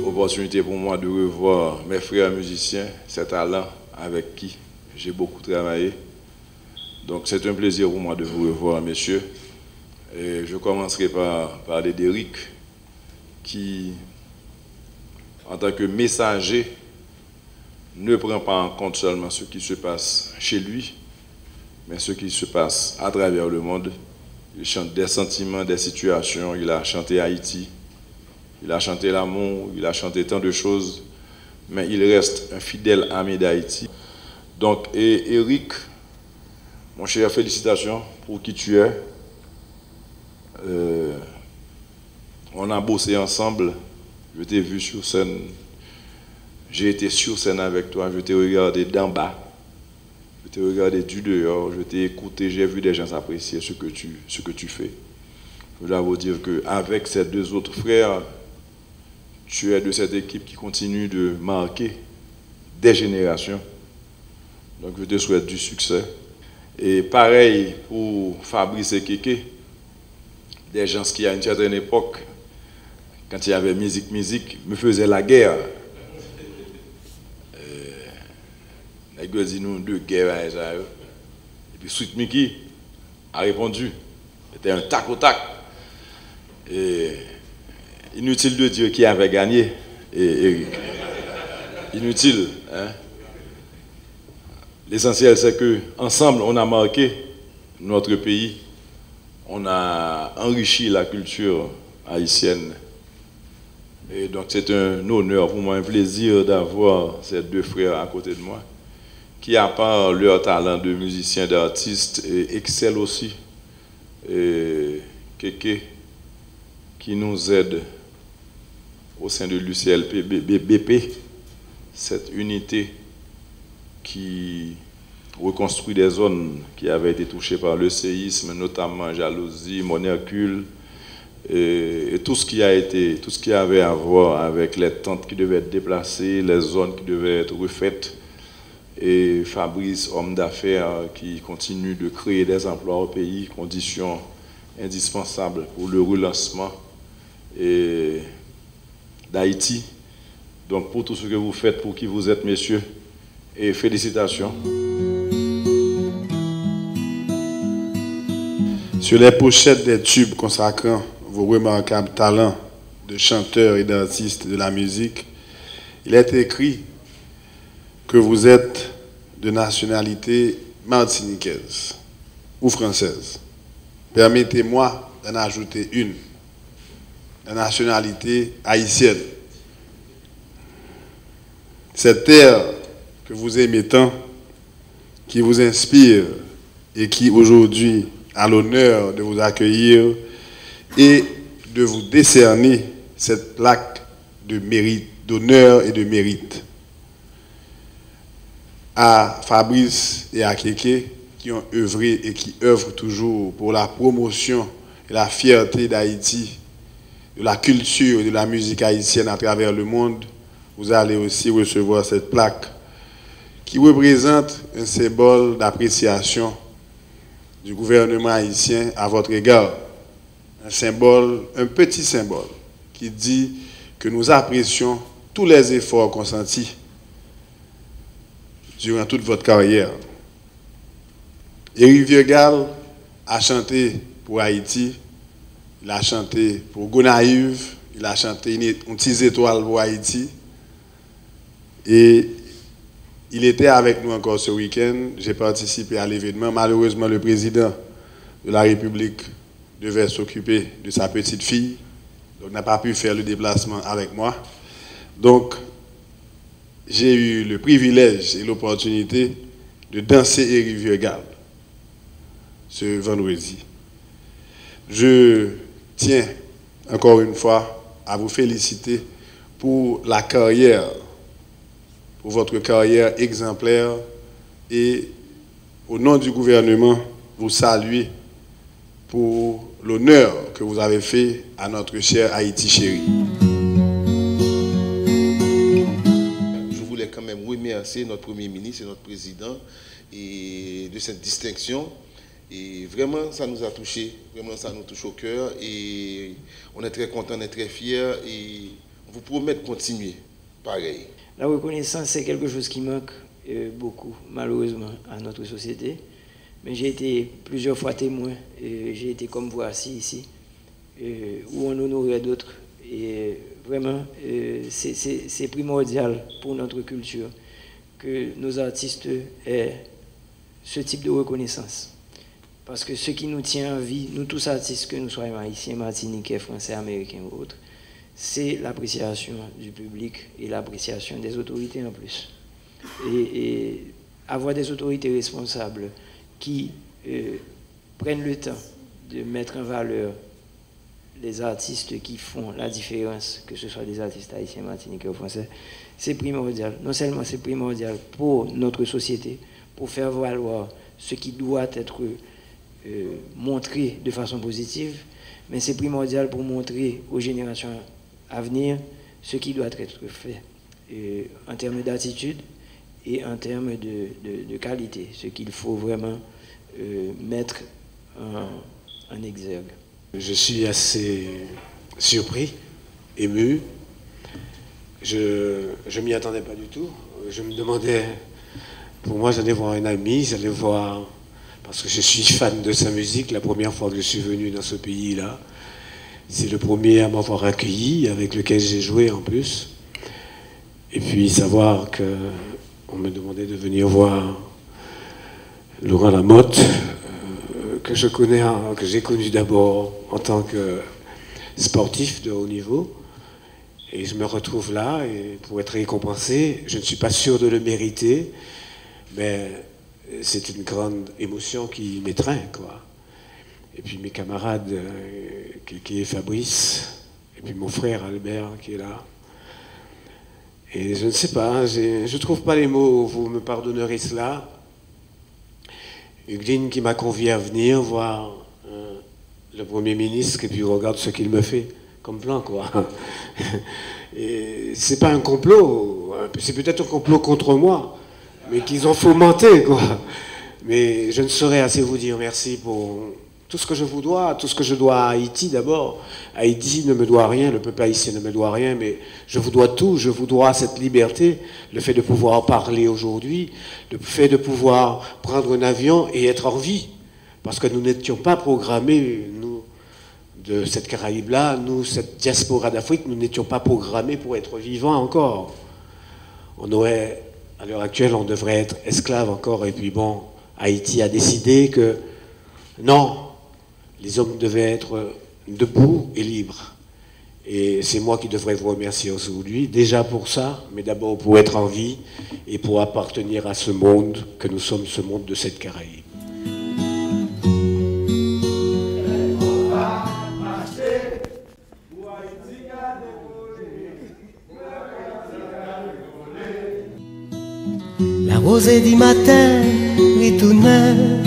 Opportunité pour moi de revoir mes frères musiciens, ces talents avec qui j'ai beaucoup travaillé. Donc c'est un plaisir pour moi de vous revoir, messieurs. Et je commencerai par parler d'Éric, qui, en tant que messager, ne prend pas en compte seulement ce qui se passe chez lui, mais ce qui se passe à travers le monde. Il chante des sentiments, des situations. Il a chanté Haïti, il a chanté l'amour, il a chanté tant de choses, mais il reste un fidèle ami d'Haïti. Donc, et Éric, mon cher, félicitations pour qui tu es. On a bossé ensemble, je t'ai vu sur scène, j'ai été sur scène avec toi, je t'ai regardé d'en bas, je t'ai regardé du dehors, je t'ai écouté, j'ai vu des gens apprécier ce que tu fais. Je dois vous dire qu'avec ces deux autres frères, tu es de cette équipe qui continue de marquer des générations. Donc je te souhaite du succès. Et pareil pour Fabrice et Kéké, des gens qui à une certaine époque, quand il y avait musique, me faisaient la guerre. Ils dit nous deux guerres à Israël. Et puis Sweet Mickey a répondu. C'était un tac au tac. Et inutile de dire qui avait gagné, Éric. Inutile. Hein? L'essentiel, c'est qu'ensemble, on a marqué notre pays. On a enrichi la culture haïtienne. Et donc, c'est un honneur pour moi, un plaisir d'avoir ces deux frères à côté de moi, qui, à part leur talent de musicien, d'artiste, excellent aussi. Et Kéké, qui nous aide au sein de l'UCLP-BP, cette unité qui reconstruit des zones qui avaient été touchées par le séisme, notamment Jalousie, Monercule, et tout ce qui avait à voir avec les tentes qui devaient être déplacées, les zones qui devaient être refaites, et Fabrice, homme d'affaires, qui continue de créer des emplois au pays, conditions indispensables pour le relancement d'Haïti. Donc pour tout ce que vous faites, pour qui vous êtes, messieurs, et félicitations. Sur les pochettes des tubes consacrant vos remarquables talents de chanteurs et d'artistes de la musique, il est écrit que vous êtes de nationalité martiniquaise ou française. Permettez-moi d'en ajouter une, la nationalité haïtienne. Cette terre que vous aimez tant, qui vous inspire et qui aujourd'hui a l'honneur de vous accueillir et de vous décerner cette plaque de mérite, d'honneur et de mérite. À Fabrice et à Kéké, qui ont œuvré et qui œuvrent toujours pour la promotion et la fierté d'Haïti, de la culture et de la musique haïtienne à travers le monde, vous allez aussi recevoir cette plaque qui représente un symbole d'appréciation du gouvernement haïtien à votre égard. Un symbole, un petit symbole, qui dit que nous apprécions tous les efforts consentis durant toute votre carrière. Éric Vieux-Gall a chanté pour Haïti, il a chanté pour Gonaïve, il a chanté une petite étoile pour Haïti. Et il était avec nous encore ce week-end. J'ai participé à l'événement. Malheureusement, le président de la République devait s'occuper de sa petite fille. Donc, n'a pas pu faire le déplacement avec moi. Donc, j'ai eu le privilège et l'opportunité de danser Éric Vieux-Gall ce vendredi. Je tiens encore une fois à vous féliciter pour la carrière, pour votre carrière exemplaire, et au nom du gouvernement, vous saluer pour l'honneur que vous avez fait à notre cher Haïti chéri. Je voulais quand même remercier notre Premier ministre et notre Président et de cette distinction. Et vraiment, ça nous a touché, vraiment, ça nous touche au cœur. Et on est très content, on est très fiers. Et on vous promet de continuer pareil. La reconnaissance, c'est quelque chose qui manque beaucoup, malheureusement, à notre société. Mais j'ai été plusieurs fois témoin, j'ai été comme vous assis ici, où on honorait d'autres. Et vraiment, c'est primordial pour notre culture que nos artistes aient ce type de reconnaissance. Parce que ce qui nous tient en vie, nous tous artistes, que nous soyons haïtiens, martiniquais, français, américains ou autres, c'est l'appréciation du public et l'appréciation des autorités en plus. Et avoir des autorités responsables qui prennent le temps de mettre en valeur les artistes qui font la différence, que ce soit des artistes haïtiens, martiniquais ou français, c'est primordial. Non seulement c'est primordial pour notre société, pour faire valoir ce qui doit être montré de façon positive, mais c'est primordial pour montrer aux générations à venir ce qui doit être fait en termes d'attitude et en termes de qualité, ce qu'il faut vraiment mettre en exergue. Je suis assez surpris, ému. Je ne m'y attendais pas du tout. Je me demandais, pour moi j'allais voir un ami, j'allais voir, parce que je suis fan de sa musique, la première fois que je suis venu dans ce pays-là. C'est le premier à m'avoir accueilli, avec lequel j'ai joué en plus. Et puis savoir qu'on me demandait de venir voir Laurent Lamotte, que j'ai connu d'abord en tant que sportif de haut niveau. Et je me retrouve là, et pour être récompensé, je ne suis pas sûr de le mériter, mais c'est une grande émotion qui m'étreint, quoi. Et puis mes camarades, qui est Fabrice, et puis mon frère Albert qui est là. Et je ne sais pas, je ne trouve pas les mots, vous me pardonnerez cela. Hugueline qui m'a convié à venir voir le Premier ministre, et puis regarde ce qu'il me fait comme plan, quoi. Et c'est pas un complot, c'est peut-être un complot contre moi, mais qu'ils ont fomenté, quoi. Mais je ne saurais assez vous dire merci pour tout ce que je vous dois, tout ce que je dois à Haïti d'abord. Haïti ne me doit rien, le peuple haïtien ne me doit rien, mais je vous dois tout, je vous dois cette liberté, le fait de pouvoir parler aujourd'hui, le fait de pouvoir prendre un avion et être en vie. Parce que nous n'étions pas programmés, nous, de cette Caraïbe-là, nous, cette diaspora d'Afrique, nous n'étions pas programmés pour être vivants encore. On aurait, à l'heure actuelle, on devrait être esclaves encore, et puis bon, Haïti a décidé que non, les hommes devaient être debout et libres. Et c'est moi qui devrais vous remercier aujourd'hui, déjà pour ça, mais d'abord pour être en vie et pour appartenir à ce monde que nous sommes, ce monde de cette Caraïbe. La rosée du matin ritournait